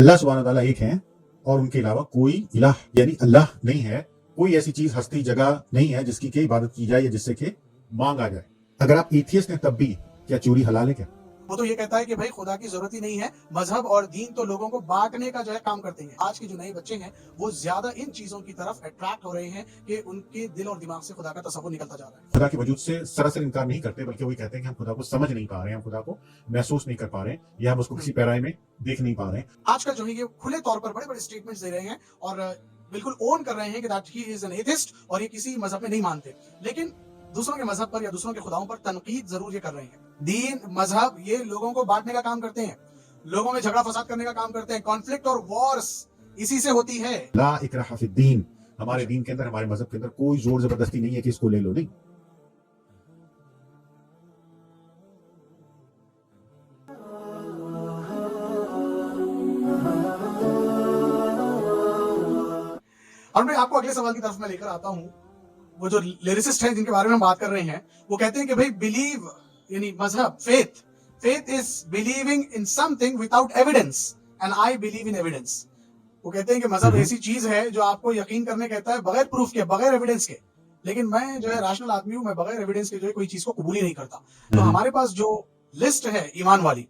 اللہ सुब्हानहू तआला एक हैं और उनके अलावा कोई इलाह यानी अल्लाह नहीं है, कोई ऐसी चीज हस्ती जगह नहीं है जिसकी कि इबादत की जाए या जिससे कि मांगा जाए। अगर आप एथियस्ट हैं तब भी क्या चोरी हलाल है क्या? वो तो ये कहता है कि भाई खुदा की जरूरत ही नहीं है, मजहब और दीन तो लोगों को बांटने का जो है काम करते हैं। आज के जो नए बच्चे हैं वो ज्यादा इन चीजों की तरफ अट्रैक्ट हो रहे हैं कि उनके दिल और दिमाग से खुदा का तस्वुर निकलता जा रहा है। खुदा के वजूद से सरासर इनकार नहीं करते, बल्कि वही कहते हैं कि हम खुदा को समझ नहीं पा रहे हैं, हम खुदा को महसूस नहीं कर पा रहे हैं, या हम उसको किसी पैराए में देख नहीं पा रहे हैं। आजकल जो है ये खुले तौर पर बड़े बड़े स्टेटमेंट्स दे रहे हैं और बिल्कुल ओन कर रहे हैं कि that he is an atheist और ये किसी मजहब में नहीं मानते, लेकिन दूसरों के मजहब पर या दूसरों के खुदाओं पर तनकीद जरूर ये कर रहे हैं। दीन मजहब ये लोगों को बांटने का काम करते हैं, लोगों में झगड़ा फसाद करने का काम करते हैं। कॉन्फ्लिक्ट और वॉर्स इसी से होती है। ला इकराह फिद्दीन, हमारे दीन के अंदर, हमारे मजहब के अंदर कोई जोर जबरदस्ती नहीं है कि इसको ले लो, नहीं। और मैं आपको अगले सवाल की तरफ मैं लेकर आता हूं। वो जो लिरिसिस्ट हैं जिनके बारे में हम बात कर रहे हैं, वो कहते हैं कि भाई बिलीव यानी मजहब, faith is believing in something without evidence and I believe in evidence. वो कहते हैं कि मजहब ऐसी चीज है जो आपको यकीन करने कहता है बगैर प्रूफ के, बगैर एविडेंस के। लेकिन मैं जो है रैशनल आदमी हूं, मैं बगैर एविडेंस के जो है कोई चीज को कबूल ही नहीं करता। तो हमारे पास जो लिस्ट है ईमान वाली,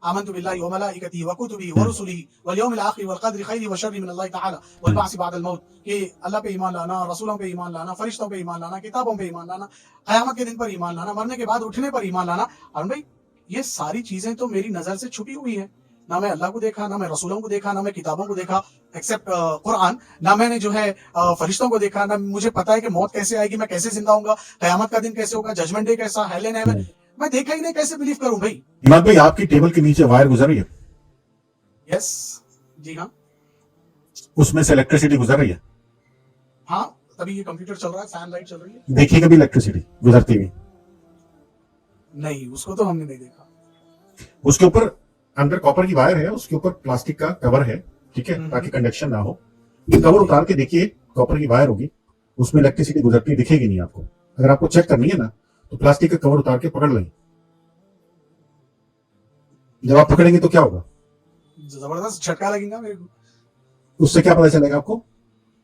आमन्तु बिल्लाहि व मलाइकतिही व कुतुबिही व रुसुलिही वल यौमिल आखिर वल क़द्रि खैरिही व शर्रिही मिन अल्लाह तआला वल बअस बअदल मौत, कि अल्लाह पे ईमान लाना, रसूलों पे ईमान लाना, फरिश्तों पे ईमान लाना, किताबों पे ईमान लाना, क़यामत के दिन पर ईमान लाना, मरने के बाद उठने पर ईमान लाना। और भाई ये सारी चीजें तो मेरी नजर से छुपी हुई है। ना मैं अल्लाह को देखा, ना मैं रसूलों को देखा, ना मैं किताबों को देखा एक्सेप्ट कुरान, ना मैंने जो है फरिश्तों को देखा, ना मुझे पता है कि मौत कैसे आएगी, मैं कैसे जिंदा होऊंगा, क़यामत का दिन कैसे होगा, जजमेंट डे कैसा, हेल एंड हेवन, मैं देखा ही नहीं, कैसे बिलीव करूं भाई? इमाम भाई, आपकी टेबल के नीचे वायर गुजर रही है? यस, जी हाँ। उसमें से इलेक्ट्रिसिटी गुजर रही है? हाँ, तभी ये कंप्यूटर चल रहा है, फैन लाइट चल रही है। देखिए कभी इलेक्ट्रिसिटी गुजरती हुई? नहीं, उसको तो हमने नहीं देखा। उसके ऊपर अंदर कॉपर की वायर है, उसके ऊपर प्लास्टिक का कवर है, ठीक है, ताकि कंडक्शन ना हो। ये कवर उतार के देखिए, कॉपर की वायर होगी, उसमें इलेक्ट्रिसिटी गुजरती दिखेगी नहीं आपको। अगर आपको चेक करनी है ना, तो प्लास्टिक का कवर उतार के पकड़ लें। जब आप पकड़ेंगे तो क्या होगा? जबरदस्त झटका लगेगा मेरे को। उससे क्या पता चलेगा आपको?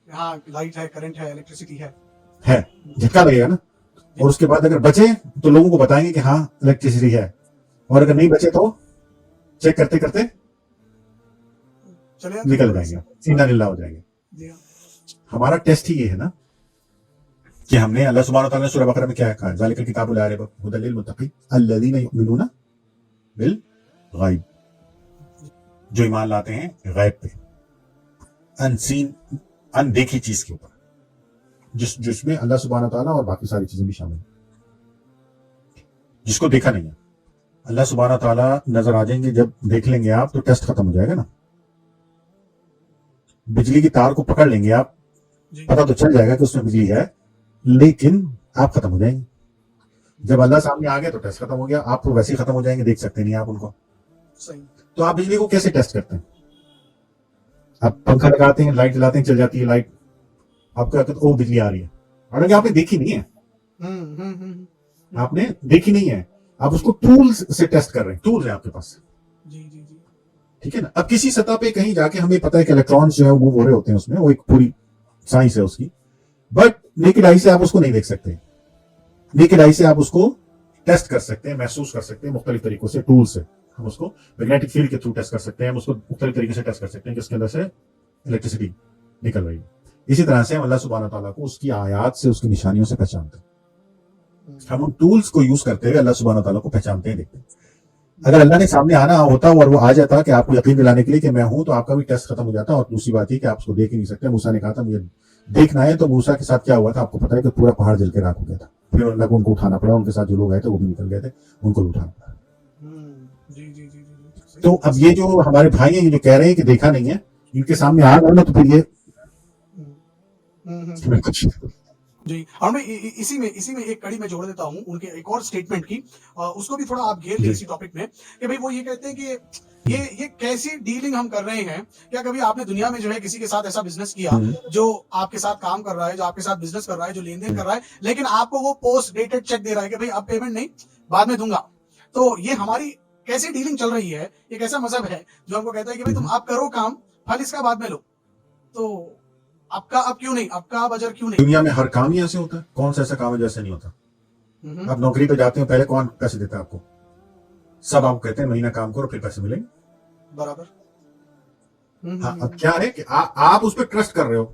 हाँ, लाइट है, करंट है, इलेक्ट्रिसिटी है, झटका लगेगा ना। और उसके बाद अगर बचे तो लोगों को बताएंगे कि हाँ इलेक्ट्रिसिटी है, और अगर नहीं बचे तो चेक करते करते चले निकल जाएंगे, इन्ना लिल्लाह हो जाएंगे। हमारा टेस्ट ही ये है ना कि हमने अल्लाह सुब्हानहू तआला ने सूरह बकरा में क्या कहा है, ज़ालिकल किताबु ला रैब हुदल लिल मुत्तक़ीन अल्लज़ीना युमिनूना बिल गैब, जो ईमान लाते हैं गैब पे, अनसीन, अनदेखी चीज के ऊपर, जिसमें अल्लाह सुब्हानहू तआला और बाकी सारी चीजें भी शामिल हैं, जिसको देखा नहीं है। अल्लाह सुब्हानहू तआला नजर आ जाएंगे, जब देख लेंगे आप तो टेस्ट खत्म हो जाएगा ना। बिजली की तार को पकड़ लेंगे आप, पता तो चल जाएगा कि उसमें बिजली है, लेकिन आप खत्म हो जाएंगे। जब अल्लाह सामने आ गया तो टेस्ट खत्म हो गया, आप तो वैसे ही खत्म हो जाएंगे, देख सकते नहीं आप उनको। सही। तो आप बिजली को कैसे टेस्ट करते हैं? आप पंखा लगाते हैं, लाइट जलाते हैं, चल जाती है लाइट, आपको कहते ओ बिजली आ रही है, हालांकि आपने देखी नहीं है, आपने देखी नहीं है, आप उसको टूल्स से टेस्ट कर रहे हैं, टूल्स है आपके पास, जी जी जी, ठीक है ना। अब किसी सतह पे कहीं जाके हमें पता है कि इलेक्ट्रॉन्स जो है वो मूव हो रहे होते हैं उसमें, वो एक पूरी साइंस है उसकी, बट नेकेड आई से आप उसको नहीं देख सकते। नेकेड आई से आप उसको टेस्ट कर सकते हैं, महसूस कर सकते हैं मुख्तलिफ तरीकों से, टूल से। हम उसको मैग्नेटिक फील्ड के थ्रू टेस्ट कर सकते हैं, हम उसको मुख्तलिफ तरीके से टेस्ट कर सकते हैं कि उसके अंदर से इलेक्ट्रिसिटी निकल रही है। इसी तरह से हम अल्लाह सुब्हानहू तआला को उसकी आयात से, उसकी निशानियों से पहचानते हैं। हम उन टूल्स को यूज करते हुए अल्लाह सुब्हानहू तआला को पहचानते हैं, देखते हैं। अगर अल्लाह ने सामने आना होता और वो आ जाता कि आपको यकीन दिलाने के लिए कि मैं हूं, तो आपका भी टेस्ट खत्म हो जाता। और दूसरी बात ये कि आप उसको देख ही नहीं सकते। मूसा ने कहा था मुझे देखना है, तो मूसा के साथ क्या हुआ था आपको पता है कि पूरा पहाड़ जल के राख हो गया था। फिर अल्लाह को उनको उठाना पड़ा, उनके साथ जो लोग आए थे वो भी निकल गए थे, उनको भी उठाना पड़ा। जी जी जी जी। तो अब ये जो हमारे भाई हैं, ये जो कह रहे हैं कि देखा नहीं है, इनके सामने आ गया ना तो फिर ये कुछ जी। और मैं इसी में एक कड़ी में जोड़ देता हूँ उनके एक और स्टेटमेंट की, उसको भी थोड़ा आप घेर ले इसी टॉपिक में, कि भाई वो ये कहते हैं कि ये कैसी डीलिंग हम कर रहे हैं। क्या कभी आपने दुनिया में जो है किसी के साथ ऐसा बिजनेस किया जो आपके साथ काम कर रहा है, जो आपके साथ बिजनेस कर रहा है, जो लेन देन कर रहा है, लेकिन आपको वो पोस्ट डेटेड चेक दे रहा है कि भाई अब पेमेंट नहीं, बाद में दूंगा। तो ये हमारी कैसी डीलिंग चल रही है, एक ऐसा मजहब है जो हमको कहता है कि भाई तुम आप करो काम, फल इसका बाद में लो, तो आपका अब क्यों नहीं, आपका अब अजर क्यों नहीं? दुनिया में हर काम ही ऐसे होता है, कौन सा ऐसा काम है जैसे नहीं होता? आप नौकरी पे जाते हो, पहले कौन पैसे देता है आपको? सब आपको कहते हैं महीना काम करो फिर पैसे मिलेंगे। बराबर। हाँ, अब क्या है कि आप उस पर ट्रस्ट कर रहे हो,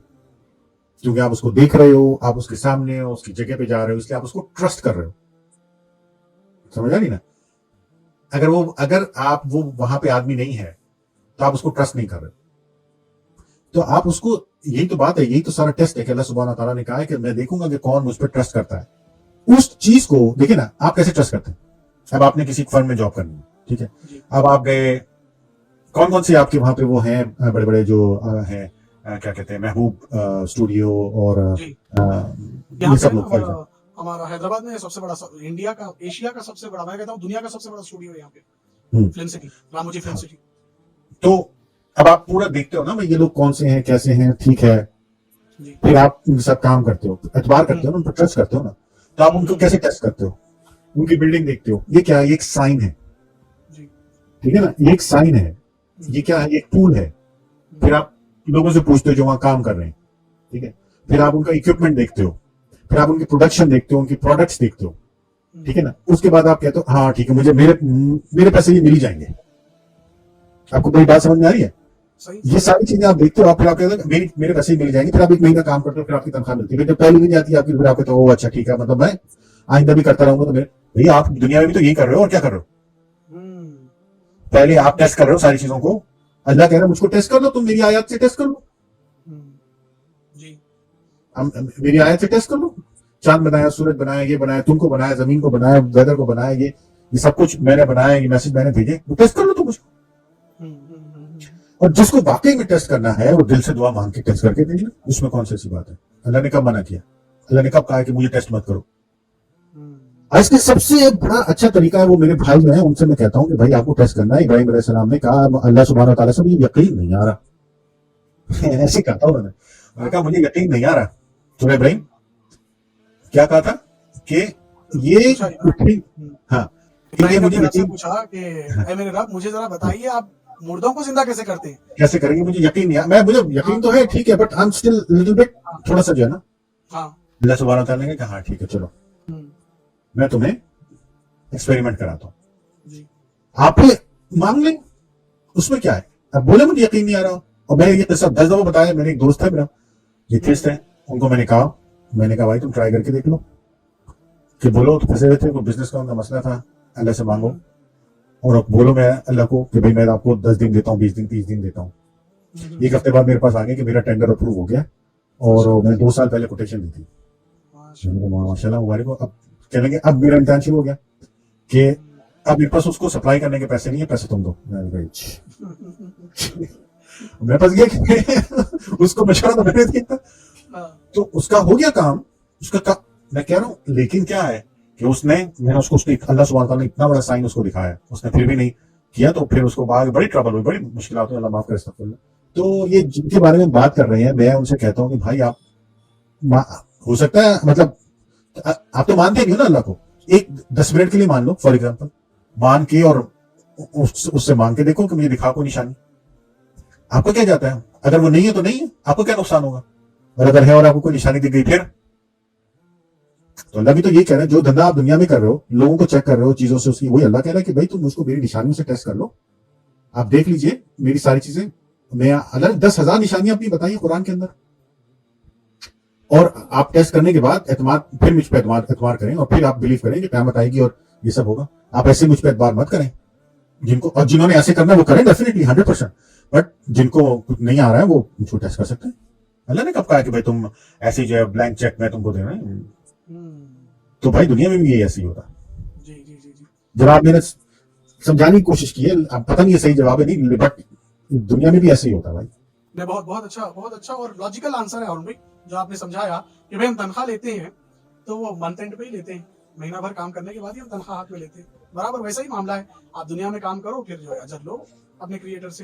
क्योंकि आप उसको देख रहे हो, आप उसके सामने हो, उसकी जगह पे जा रहे हो, इसलिए आप उसको ट्रस्ट कर रहे हो। समझ आ रही ना? अगर आप वो वहां पे आदमी नहीं है तो आप उसको ट्रस्ट नहीं कर रहे। तो आप उसको, यही तो बात है, यही तो सारा टेस्ट है कि अल्लाह सुब्हानहू तआला ने कहा है कि मैं देखूंगा कि कौन मुझ पर ट्रस्ट करता है। उस चीज को देखिए ना, आप कैसे ट्रस्ट करते हैं। अब आपने किसी फर्म में जॉब करनी है, ठीक है, अब आप गए, कौन कौन से आपके वहां पे वो हैं बड़े बड़े जो हैं, क्या कहते हैं, महबूब स्टूडियो और ये सब लोग, हमारा हैदराबाद में सबसे बड़ा, इंडिया का, एशिया का सबसे बड़ा, मैं कहता हूँ दुनिया का सबसे बड़ा स्टूडियो है यहाँ पे, film city, Ramoji film city. तो अब आप पूरा देखते हो ना भाई, ये लोग कौन से हैं, कैसे हैं, ठीक है, फिर आप उनके साथ काम करते हो, एतबार करते हो ना, उन पर ट्रस्ट करते हो ना, तो आप उनको कैसे टेस्ट करते हो? उनकी बिल्डिंग देखते हो, ये क्या है, ये एक साइन है, ठीक है ना, ये एक साइन है, ये क्या है, ये एक टूल है। फिर आप लोगों से पूछते हो जो वहां काम कर रहे हैं, ठीक है, फिर आप उनका इक्विपमेंट देखते हो, फिर आप उनकी प्रोडक्शन देखते हो, उनकी प्रोडक्ट्स देखते हो, ठीक है ना, उसके बाद आप कहते हो हाँ ठीक है, मुझे मेरे पैसे ये मिल ही जाएंगे। आपको कोई बात समझ में आ रही है? ये सारी चीजें आप देखते हो, फिर आप कहते हो मेरे पैसे ही मिल जाएंगे, फिर आप एक महीना काम करते हो, फिर आपकी तनख्वाह मिलती है, फिर जब पहली मिल जाती है आपकी, फिर आप कहते हो ओ अच्छा ठीक है, मतलब मैं आइंदा भी करता रहूंगा। तो भैया आप दुनिया में भी तो यही कर रहे हो, और क्या कर रहे हो? पहले आप टेस्ट कर रहे हो सारी चीजों को, अल्लाह कह रहा है मुझको टेस्ट कर लो, तुम मेरी आयत से टेस्ट कर लो, मेरी आयत से टेस्ट कर लो। चांद बनाया, सूरज बनाया, ये बनाया, तुमको बनाया, जमीन को बनाया, वेदर को बनाया, ये सब कुछ मैंने बनाया, ये मैसेज मैंने भेजे, वो टेस्ट कर लो तुम मुझको। और जिसको वाकई में टेस्ट करना है वो दिल से दुआ मांग के टेस्ट करके देंगे, उसमें कौन सी ऐसी बात है? अल्लाह ने कब मना किया? अल्लाह ने कब कहा कि मुझे टेस्ट मत करो? इसके सबसे बड़ा अच्छा तरीका है, वो मेरे भाई जो है उनसे मैं कहता हूं कि भाई आपको टेस्ट करना है। इब्राहिम अलैहिस्सलाम ने कहा अल्लाह सुब्हानहू तआला से मुझे यकीन नहीं आ रहा ऐसे कहा था उन्होंने कहा मुझे यकीन नहीं आ रहा। तो इब्राहिम क्या कहा था कि ये हाँ, मुझे यकीन पूछा कि ऐ मेरे रब मुझे जरा बताइए आप मुर्दों को जिंदा कैसे करते हैं? कैसे करेंगे? मुझे यकीन नहीं, मुझे यकीन तो है, ठीक है, but I am still little bit, थोड़ा सा जो है ना। अल्लाह सुब्हानहू तआला ने कहा हाँ ठीक है चलो मैं तुम्हें एक्सपेरिमेंट कराता हूँ, आप मांग लें, उसमें क्या है? अब बोले मुझे यकीन नहीं आ रहा, और मैं ये किस्सा 10 दफा बताया। मेरे एक दोस्त है मेरा, एथिस्ट है, उनको मैंने कहा भाई तुम ट्राई करके देख लो, कि बोलो तो फंसे हुए थे, कोई बिजनेस का उनका मसला था, अल्लाह से मांगो और बोलो मैं अल्लाह को कि भाई मैं आपको 10 दिन देता हूँ, 20 दिन, 30 दिन देता हूँ। एक हफ्ते बाद मेरे पास आ गया कि मेरा टेंडर अप्रूव हो गया, और मैंने 2 साल पहले कोटेशन दी थी। माशाल्लाह मुबारक हो। अब कहने लगे अब मेरा इम्तिहान शुरू हो गया कि अब मेरे पास उसको सप्लाई करने के पैसे नहीं है, पैसे तुम दो। मेरे पास गया कि उसको मशवरा तो मैंने दिया, तो उसका हो गया काम, मैं कह रहा हूँ, लेकिन क्या है कि मैंने उसको अल्लाह सुब्हानहू तआला ने इतना बड़ा साइन उसको दिखाया, उसने फिर भी नहीं किया, तो फिर उसको बाद बड़ी ट्रबल हुई, बड़ी मुश्किल हुई, अल्लाह माफ करे। तो ये जिनके बारे में बात कर रहे हैं, मैं उनसे कहता हूँ कि भाई आप हो सकता है, मतलब आप तो मानते नहीं हो ना अल्लाह को, एक 10 मिनट के लिए मान लो, फॉर एग्जाम्पल मान के, और उससे मांग के देखो कि मुझे दिखा को निशानी। आपको क्या जाता है? अगर वो नहीं है तो नहीं है, आपको क्या नुकसान होगा? और अगर है और आपको कोई निशानी दिख गई फिर? तो अल्लाह भी तो ये कह रहा है, जो धंधा आप दुनिया में कर रहे हो, लोगों को चेक कर रहे हो चीजों से, उसकी वही अल्लाह कह रहा है कि भाई तुम उसको मेरी निशानियों से टेस्ट कर लो, आप देख लीजिए मेरी सारी चीजें। मैं अल्लाह ने 10,000 निशानियां अपनी बताई है कुरान के अंदर, और आप टेस्ट करने के बाद फिर मुझ पर एतबार करें, और फिर आप बिलीव करें कि क़यामत आएगी और ये सब होगा। आप ऐसे मुझ पर एतबार मत करें, और जिन्होंने ऐसे करना है वो करें डेफिनेटली 100%, बट जिनको नहीं आ रहा है वो मुझको टेस्ट कर सकते हैं। अल्लाह ने कब कहा कि भाई तुम ऐसी जो है ब्लैंक चेक मैं तुमको दे रहा हूं? तो भाई दुनिया में भी ये ऐसे ही होता है। जब आप मैंने समझाने की कोशिश की है, पता नहीं ये सही जवाब है नहीं, बट दुनिया में भी ऐसे ही होता है भाई। बहुत अच्छा और लॉजिकल आंसर है अरुण भाई जो आपने समझाया कि भाई हम तनख्वाह लेते हैं तो वो मंथ एंड पे ही लेते हैं, महीना भर काम करने के बाद ही हम तनख्वाह हाथ में लेते हैं। बराबर वैसा ही मामला है, आप दुनिया में काम करो, फिर जो है अजर लो अपने क्रिएटर से।